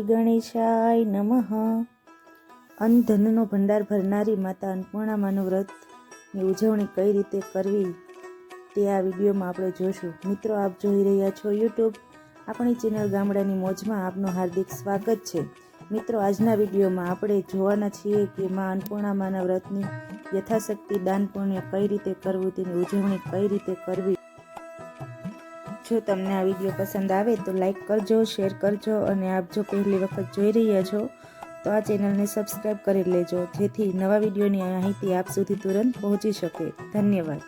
ગણેશાય નમઃ। અન્નધનનો ભંડાર ભરનારી માતા અન્નપૂર્ણામાનું વ્રતની ઉજવણી કઈ રીતે કરવી તે આ વિડીયોમાં આપણે જોશું। મિત્રો, આપ જોઈ રહ્યા છો યુટ્યુબ આપણી ચેનલ ગામડાની મોજમાં આપનું હાર્દિક સ્વાગત છે। મિત્રો, આજના વિડીયોમાં આપણે જોવાના છીએ કે મા અન્નપૂર્ણામાના વ્રતની યથાશક્તિ દાન પુણ્ય કઈ રીતે કરવું, તેની ઉજવણી કઈ રીતે કરવી। જો તમને આ વિડીયો પસંદ આવે તો લાઈક કરજો, શેર કરજો અને આપ જો પહેલી વખત જોઈ રહ્યા છો તો આ ચેનલને સબસ્ક્રાઈબ કરી લેજો, જેથી નવા વિડીયોની માહિતી આપ સુધી તુરંત પહોંચી શકે। ધન્યવાદ।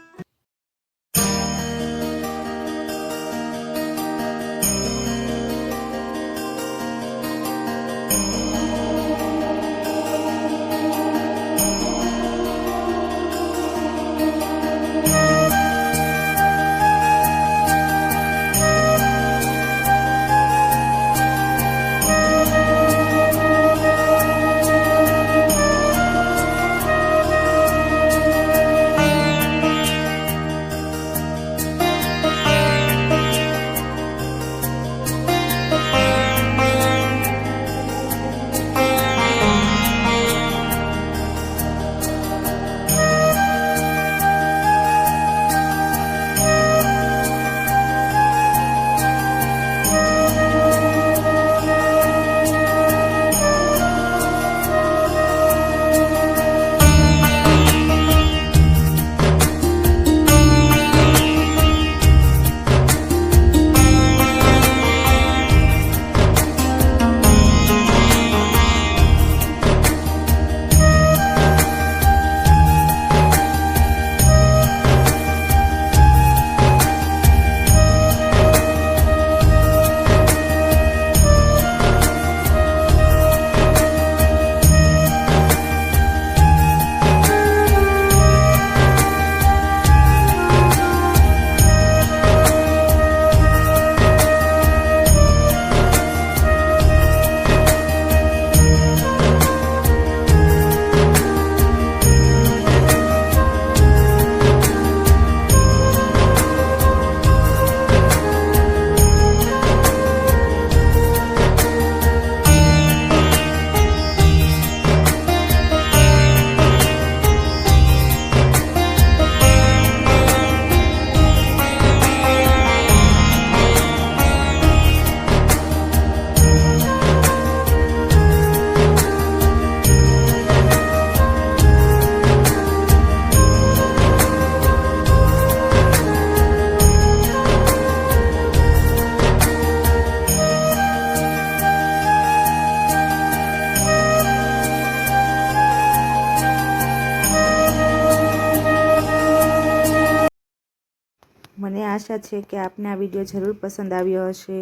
મને આશા છે કે આપને આ વિડીયો જરૂર પસંદ આવ્યો હશે।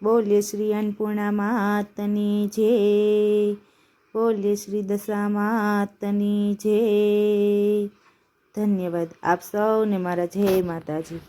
બોલીએ શ્રી અન્નપૂર્ણા માતની જય, બોલીએ શ્રી દશા માતની જય। ધન્યવાદ। આપ સૌને મારા જય માતાજી।